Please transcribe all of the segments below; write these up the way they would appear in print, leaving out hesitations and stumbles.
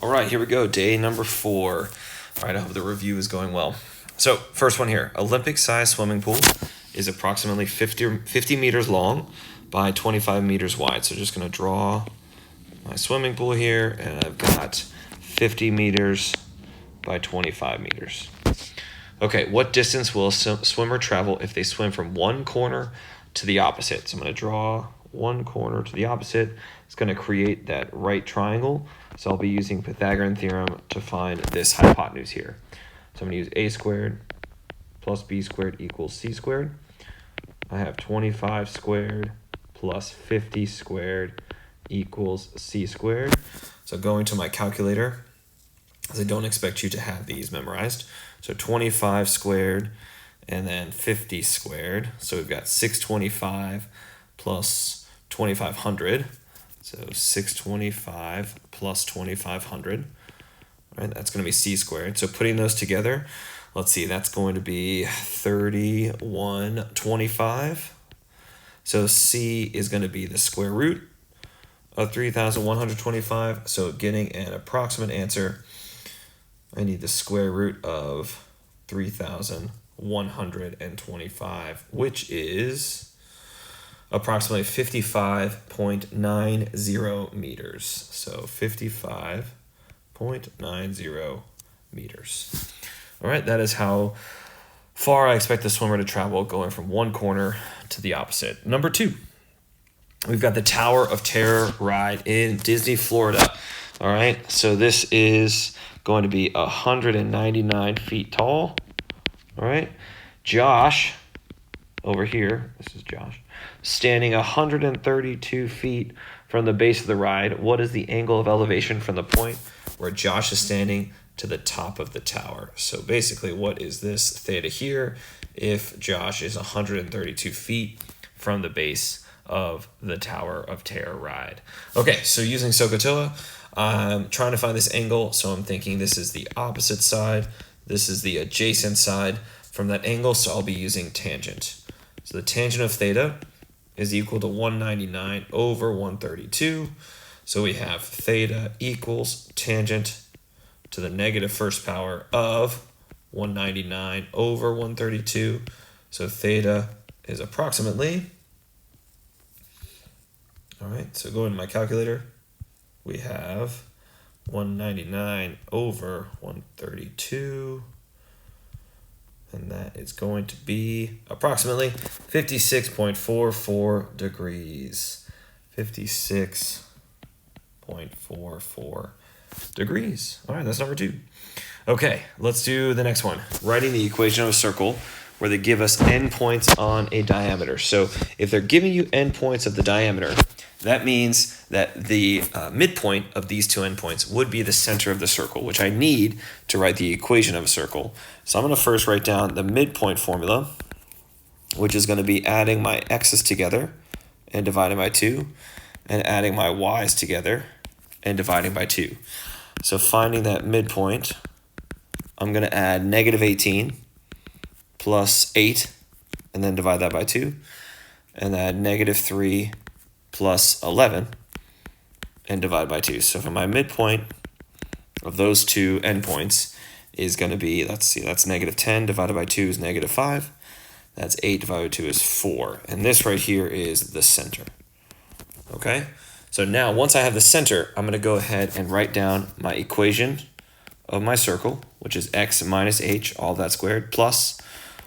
All right, here we go. Day number 4. All right, I hope the review is going well. So, first one here. Olympic-sized swimming pool is approximately 50 meters long by 25 meters wide. So, just going to draw my swimming pool here, and I've got 50 meters by 25 meters. Okay, what distance will a swimmer travel if they swim from one corner to the opposite? So I'm going to draw one corner to the opposite. It's going to create that right triangle. So I'll be using Pythagorean theorem to find this hypotenuse here. So I'm going to use a squared plus b squared equals c squared. I have 25 squared plus 50 squared equals c squared. So going to my calculator, as I don't expect you to have these memorized. So 25 squared and then 50 squared. So we've got 625 plus 2500. So 625 plus 2500. Right, that's going to be c squared. So putting those together, let's see, that's going to be 3125. So c is going to be the square root of 3,125. So getting an approximate answer, I need the square root of 3,125, which is approximately 55.90 meters. So 55.90 meters. All right, that is how far I expect the swimmer to travel going from one corner to the opposite. Number 2, we've got the Tower of Terror ride in Disney, Florida. All right, so this is going to be 199 feet tall. All right, Josh over here, this is Josh, standing 132 feet from the base of the ride. What is the angle of elevation from the point where Josh is standing to the top of the tower? So basically, what is this theta here if Josh is 132 feet from the base of the Tower of Terror ride? Okay, so using SOHCAHTOA, I'm trying to find this angle, so I'm thinking this is the opposite side, this is the adjacent side from that angle, so I'll be using tangent. So the tangent of theta is equal to 199 over 132, so we have theta equals tangent to the negative first power of 199 over 132, so theta is approximately, all right, so go into my calculator. We have 199 over 132, and that is going to be approximately 56.44 degrees. 56.44 degrees. All right, that's number 2. Okay, let's do the next one. Writing the equation of a circle where they give us endpoints on a diameter. So if they're giving you endpoints of the diameter, that means that the midpoint of these two endpoints would be the center of the circle, which I need to write the equation of a circle. So I'm going to first write down the midpoint formula, which is going to be adding my x's together and dividing by 2, and adding my y's together and dividing by 2. So finding that midpoint, I'm going to add negative 18 plus 8, and then divide that by 2, and add negative 3 plus 11, and divide by 2. So for my midpoint of those two endpoints is going to be, let's see, that's negative 10 divided by 2 is negative 5. That's 8 divided by 2 is 4. And this right here is the center. Okay? So now once I have the center, I'm going to go ahead and write down my equation of my circle, which is x minus h, all of that squared, plus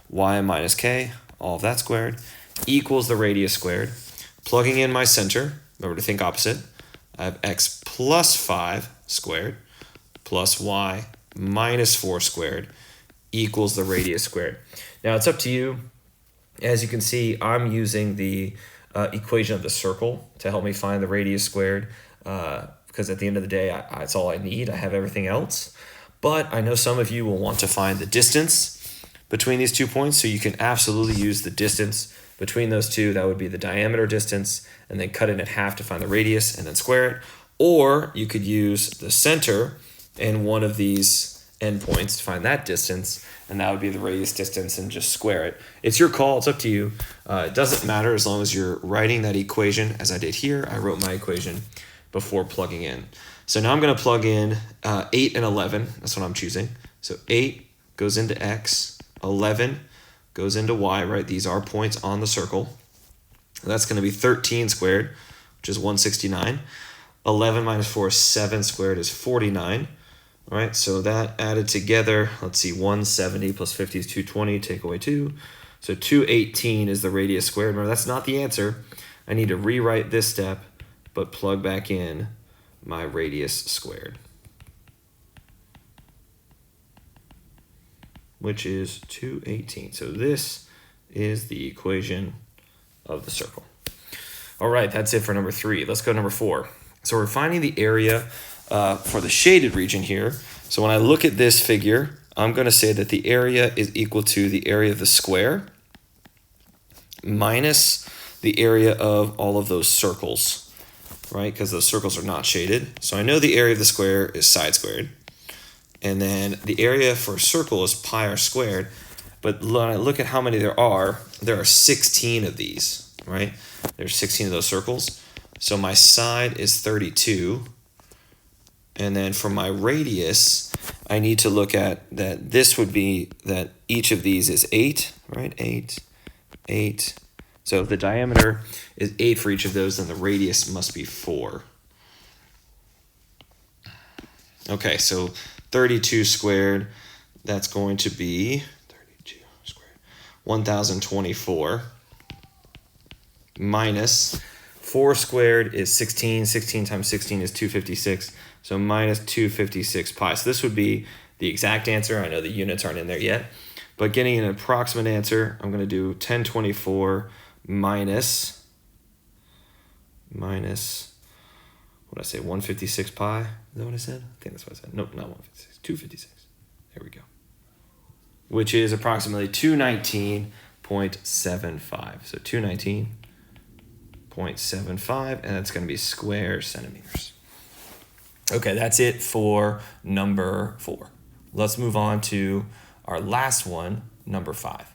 y minus k, all of that squared, equals the radius squared. Plugging in my center, remember to think opposite, I have x plus 5 squared plus y minus 4 squared equals the radius squared. Now it's up to you. As you can see, I'm using the equation of the circle to help me find the radius squared because at the end of the day, it's all I need. I have everything else. But I know some of you will want to find the distance between these 2 points, so you can absolutely use the distance between those two. That would be the diameter distance, and then cut it in half to find the radius and then square it. Or you could use the center and one of these endpoints to find that distance, and that would be the radius distance, and just square it. It's your call. It's up to you. It doesn't matter as long as you're writing that equation as I did here. I wrote my equation before plugging in. So now I'm going to plug in 8 and 11. That's what I'm choosing. So 8 goes into x, 11 goes into y, right? These are points on the circle. That's going to be 13 squared, which is 169. 11 minus 4 is 7 squared is 49. All right, so that added together, let's see, 170 plus 50 is 220, take away 2. So 218 is the radius squared. Remember, that's not the answer. I need to rewrite this step, but plug back in my radius squared, which is 218. So this is the equation of the circle. All right, that's it for number 3. Let's go to number 4. So we're finding the area for the shaded region here. So when I look at this figure, I'm going to say that the area is equal to the area of the square minus the area of all of those circles, right? Because those circles are not shaded. So I know the area of the square is side squared. And then the area for a circle is pi r squared. But when I look at how many there are 16 of these, right? There's 16 of those circles. So my side is 32. And then for my radius, I need to look at that this would be that each of these is 8, right? 8, 8. So if the diameter is 8 for each of those, then the radius must be 4. Okay, so 32 squared, that's going to be 32 squared, 1,024 minus 4 squared is 16. 16 times 16 is 256. So minus 256 pi. So this would be the exact answer. I know the units aren't in there yet. But getting an approximate answer, I'm going to do 1024 minus, what did I say, 156 pi? Is that what I said? I think that's what I said. Nope, not 156, 256. There we go. Which is approximately 219.75. So 219.75, and that's going to be square centimeters. Okay, that's it for number 4. Let's move on to our last one, number 5.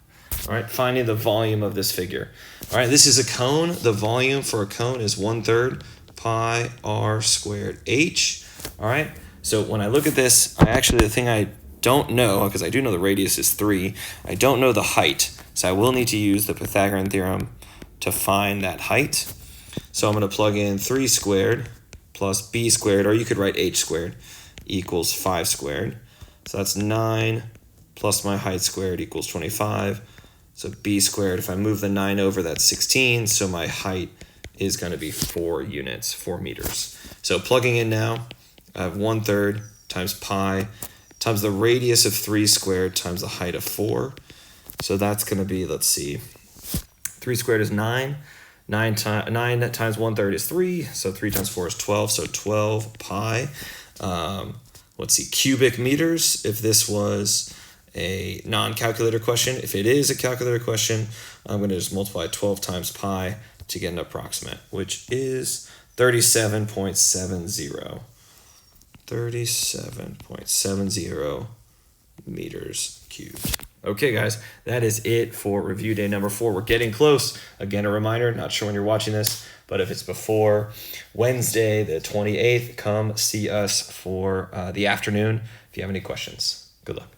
All right, finding the volume of this figure. All right, this is a cone. The volume for a cone is 1/3 pi r squared h. All right, so when I look at this, the thing I don't know, because I do know the radius is 3, I don't know the height. So I will need to use the Pythagorean theorem to find that height. So I'm going to plug in 3 squared plus b squared, or you could write h squared, equals 5 squared. So that's 9 plus my height squared equals 25. So b squared, if I move the 9 over, that's 16. So my height is going to be 4 units, 4 meters. So plugging in now, I have 1/3 times pi times the radius of 3 squared times the height of 4. So that's going to be, let's see, 3 squared is 9. 9 times 1/3 is 3. So 3 times 4 is 12. So 12 pi. Let's see, cubic meters. If this was a non-calculator question, if it is a calculator question, I'm going to just multiply 12 times pi to get an approximate, which is 37.70. 37.70 meters cubed. Okay, guys, that is it for review day number 4. We're getting close. Again, a reminder, not sure when you're watching this, but if it's before Wednesday, the 28th, come see us for the afternoon if you have any questions. Good luck.